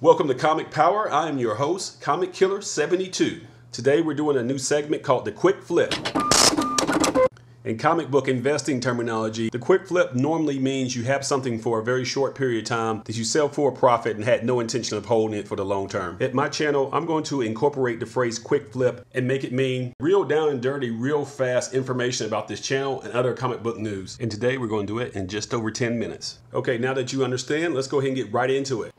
Welcome to Comic Power. I am your host, Comic Killer 72. Today we're doing a new segment called the Quick Flip. In comic book investing terminology, the quick flip normally means you have something for a very short period of time that you sell for a profit and had no intention of holding it for the long term. At my channel, I'm going to incorporate the phrase quick flip and make it mean real down and dirty, real fast information about this channel and other comic book news. And today we're going to do it in just over 10 minutes. Okay, now that you understand, let's go ahead and get right into it.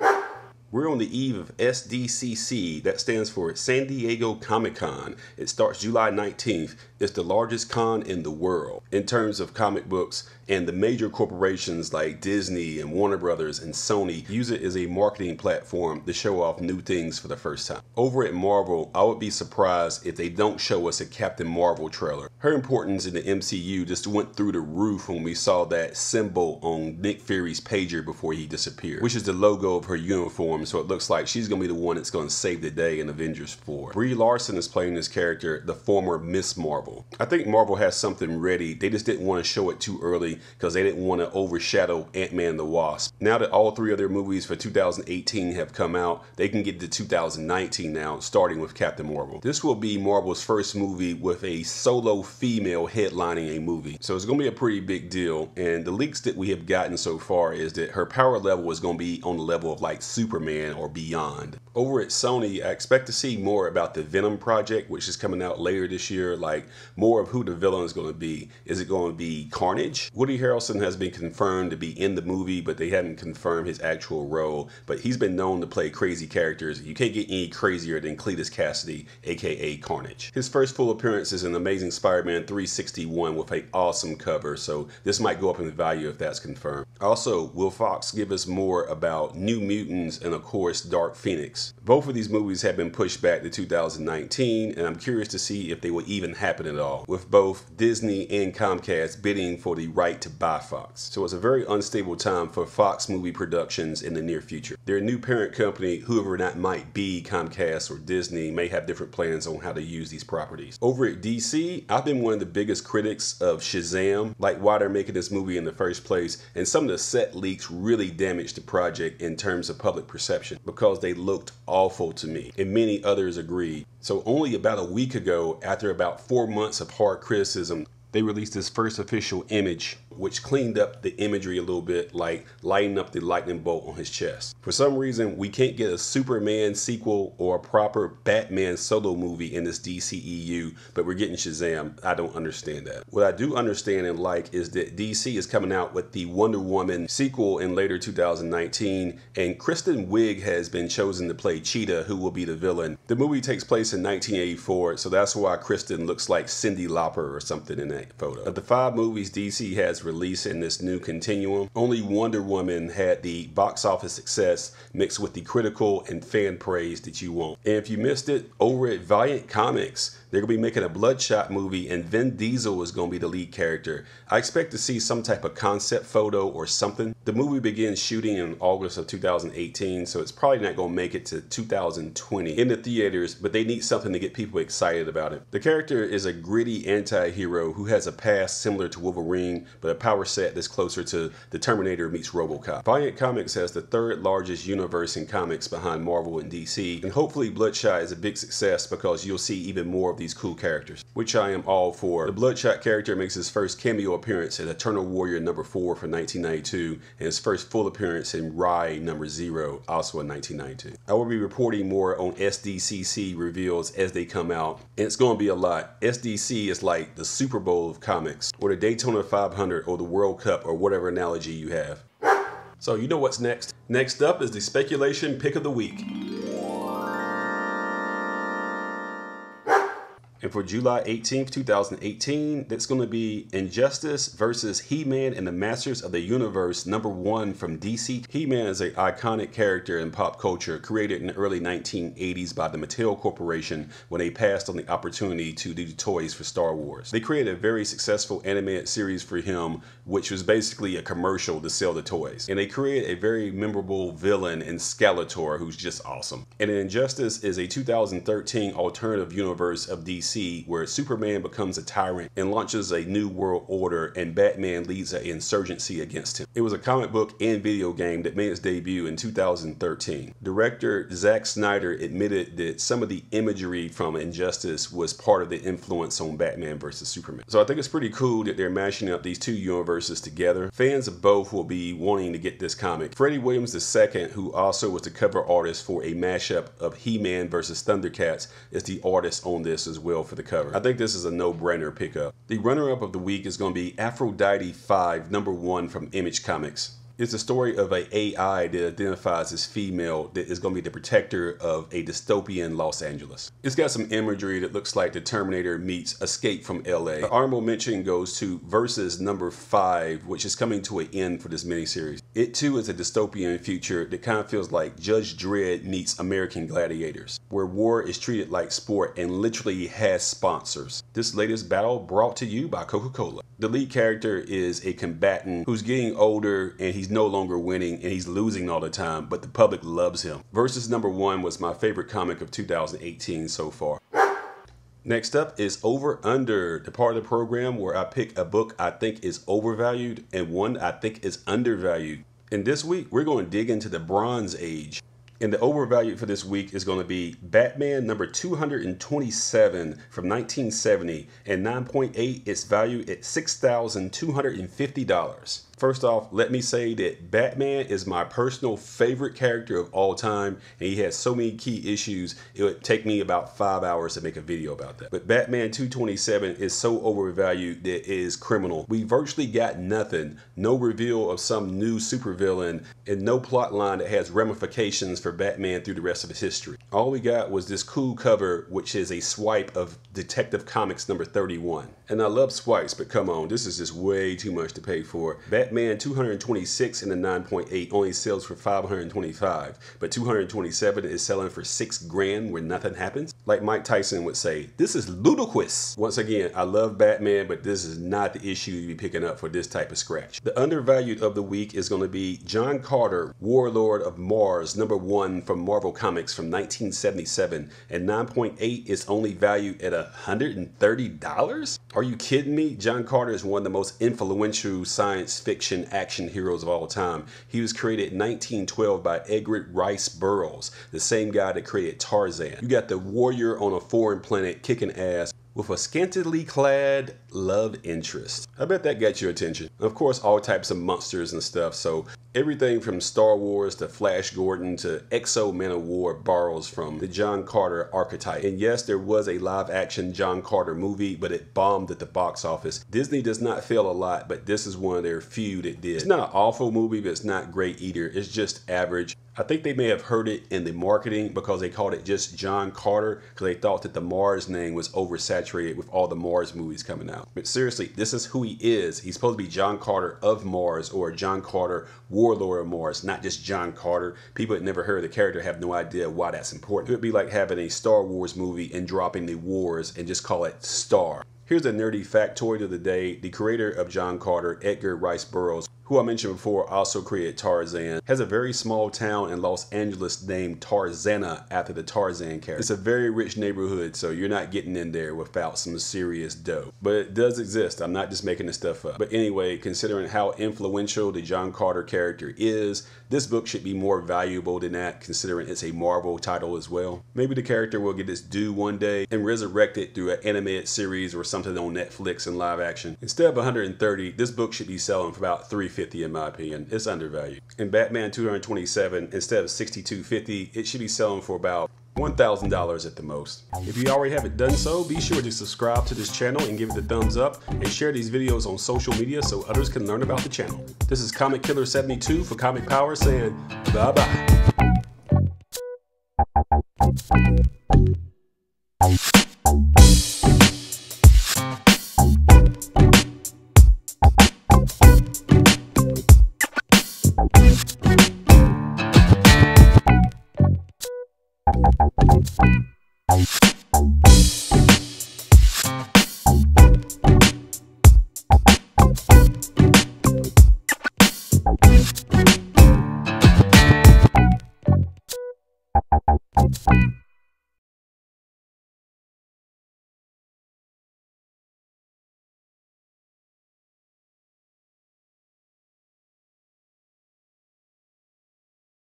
We're on the eve of SDCC, that stands for San Diego Comic-Con. It starts July 19th. It's the largest con in the world in terms of comic books, and the major corporations like Disney and Warner Brothers and Sony use it as a marketing platform to show off new things for the first time. Over at Marvel, I would be surprised if they don't show us a Captain Marvel trailer. Her importance in the MCU just went through the roof when we saw that symbol on Nick Fury's pager before he disappeared, which is the logo of her uniform, so it looks like she's going to be the one that's going to save the day in Avengers 4. Brie Larson is playing this character, the former Miss Marvel. I think Marvel has something ready. They just didn't want to show it too early because they didn't want to overshadow Ant-Man and the Wasp. Now that all three of their movies for 2018 have come out, they can get to 2019 now, starting with Captain Marvel. This will be Marvel's first movie with a solo female headlining a movie. So it's going to be a pretty big deal. And the leaks that we have gotten so far is that her power level is going to be on the level of like Superman or beyond. Over at Sony, I expect to see more about the Venom project, which is coming out later this year, like more of who the villain is going to be. Is it going to be Carnage? Woody Harrelson has been confirmed to be in the movie, but they haven't confirmed his actual role. But he's been known to play crazy characters. You can't get any crazier than Cletus Cassidy, aka Carnage. His first full appearance is in Amazing Spider-Man 361 with an awesome cover, so this might go up in value if that's confirmed. Also, will Fox give us more about New Mutants and of course Dark Phoenix? Both of these movies have been pushed back to 2019, and I'm curious to see if they will even happen at all, with both Disney and Comcast bidding for the right to buy Fox. So it's a very unstable time for Fox movie productions in the near future. Their new parent company, whoever that might be, Comcast or Disney, may have different plans on how to use these properties. Over at DC, I've been one of the biggest critics of Shazam, like why they're making this movie in the first place, and some of the set leaks really damaged the project in terms of public perception because they looked awful to me, and many others agreed. So only about a week ago, after about 4 months of hard criticism, they released this first official image, which cleaned up the imagery a little bit, like lighting up the lightning bolt on his chest. For some reason, we can't get a Superman sequel or a proper Batman solo movie in this DCEU, but we're getting Shazam. I don't understand that. What I do understand and like is that DC is coming out with the Wonder Woman sequel in later 2019, and Kristen Wiig has been chosen to play Cheetah, who will be the villain. The movie takes place in 1984, so that's why Kristen looks like Cyndi Lauper or something in that photo. Of the 5 movies DC has released in this new continuum, only Wonder Woman had the box office success mixed with the critical and fan praise that you want. And if you missed it, over at Valiant Comics, they're going to be making a Bloodshot movie and Vin Diesel is going to be the lead character. I expect to see some type of concept photo or something. The movie begins shooting in August of 2018, so it's probably not going to make it to 2020 in the theaters, but they need something to get people excited about it. The character is a gritty anti-hero who has a past similar to Wolverine, but a power set that's closer to the Terminator meets RoboCop. Valiant Comics has the 3rd largest universe in comics behind Marvel and DC, and hopefully Bloodshot is a big success because you'll see even more of these cool characters, which I am all for. The Bloodshot character makes his first cameo appearance in Eternal Warrior #4 from 1992, and his first full appearance in Rye #0, also in 1992. I will be reporting more on SDCC reveals as they come out, and it's going to be a lot. SDC is like the Super Bowl of comics, or the Daytona 500, or the World Cup, or whatever analogy you have. So you know what's next. Next up is the speculation pick of the week. And for July 18th, 2018, that's going to be Injustice versus He-Man and the Masters of the Universe #1 from DC. He-Man is an iconic character in pop culture created in the early 1980s by the Mattel Corporation when they passed on the opportunity to do toys for Star Wars. They created a very successful animated series for him, which was basically a commercial to sell the toys. And they created a very memorable villain in Skeletor, who's just awesome. And Injustice is a 2013 alternative universe of DC DC where Superman becomes a tyrant and launches a new world order and Batman leads an insurgency against him. It was a comic book and video game that made its debut in 2013. Director Zack Snyder admitted that some of the imagery from Injustice was part of the influence on Batman vs. Superman. So I think it's pretty cool that they're mashing up these two universes together. Fans of both will be wanting to get this comic. Freddie Williams II, who also was the cover artist for a mashup of He-Man vs. Thundercats, is the artist on this as well for the cover. I think this is a no-brainer pickup. The runner-up of the week is going to be Aphrodite 5, #1 from Image Comics. It's a story of an AI that identifies as female that is going to be the protector of a dystopian Los Angeles. It's got some imagery that looks like the Terminator meets Escape from LA. The honorable mention goes to Versus #5, which is coming to an end for this miniseries. It too is a dystopian future that kind of feels like Judge Dredd meets American Gladiators, where war is treated like sport and literally has sponsors. This latest battle brought to you by Coca-Cola. The lead character is a combatant who's getting older and he's no longer winning and he's losing all the time, but the public loves him. Versus #1 was my favorite comic of 2018 so far. Next up is Over Under, the part of the program where I pick a book I think is overvalued and one I think is undervalued. And this week we're going to dig into the Bronze Age. And the overvalued for this week is going to be Batman number 227 from 1970, and 9.8 is valued at $6,250. First off, let me say that Batman is my personal favorite character of all time, and he has so many key issues, it would take me about 5 hours to make a video about that. But Batman 227 is so overvalued that it is criminal. We virtually got nothing, no reveal of some new supervillain, and no plot line that has ramifications for Batman through the rest of his history. All we got was this cool cover, which is a swipe of Detective Comics number 31. And I love swipes, but come on, this is just way too much to pay for. Batman 226 in the 9.8 only sells for $525, but 227 is selling for $6,000 where nothing happens. Like Mike Tyson would say, this is ludicrous. Once again, I love Batman, but this is not the issue you'd be picking up for this type of scratch. The undervalued of the week is going to be John Carter, Warlord of Mars, #1 from Marvel Comics from 1977, and 9.8 is only valued at $130? Are you kidding me? John Carter is one of the most influential science fiction action heroes of all time. He was created in 1912 by Edgar Rice Burroughs, the same guy that created Tarzan. You got the warrior on a foreign planet kicking ass with a scantily clad love interest. I bet that got your attention. Of course, all types of monsters and stuff, so everything from Star Wars to Flash Gordon to Exo Man of War borrows from the John Carter archetype. And yes, there was a live action John Carter movie, but it bombed at the box office. Disney does not fail a lot, but this is one of their few that did. It's not an awful movie, but it's not great either. It's just average. I think they may have heard it in the marketing because they called it just John Carter because they thought that the Mars name was oversaturated with all the Mars movies coming out. But seriously, this is who he is. He's supposed to be John Carter of Mars or John Carter, Warlord of Mars, not just John Carter. People that never heard of the character have no idea why that's important. It would be like having a Star Wars movie and dropping the wars and just call it Star. Here's a nerdy factoid of the day. The creator of John Carter, Edgar Rice Burroughs, who I mentioned before also created Tarzan, has a very small town in Los Angeles named Tarzana after the Tarzan character. It's a very rich neighborhood, so you're not getting in there without some serious dough. But it does exist. I'm not just making this stuff up. But anyway, considering how influential the John Carter character is, this book should be more valuable than that, considering it's a Marvel title as well. Maybe the character will get its due one day and resurrected through an animated series or something on Netflix in live action. Instead of $130, this book should be selling for about $350 in my opinion. It's undervalued. In Batman 227, instead of $62.50, it should be selling for about $1,000 at the most. If you already haven't done so, be sure to subscribe to this channel and give it a thumbs up and share these videos on social media so others can learn about the channel. This is Comic Killer 72 for Comic Power saying bye-bye.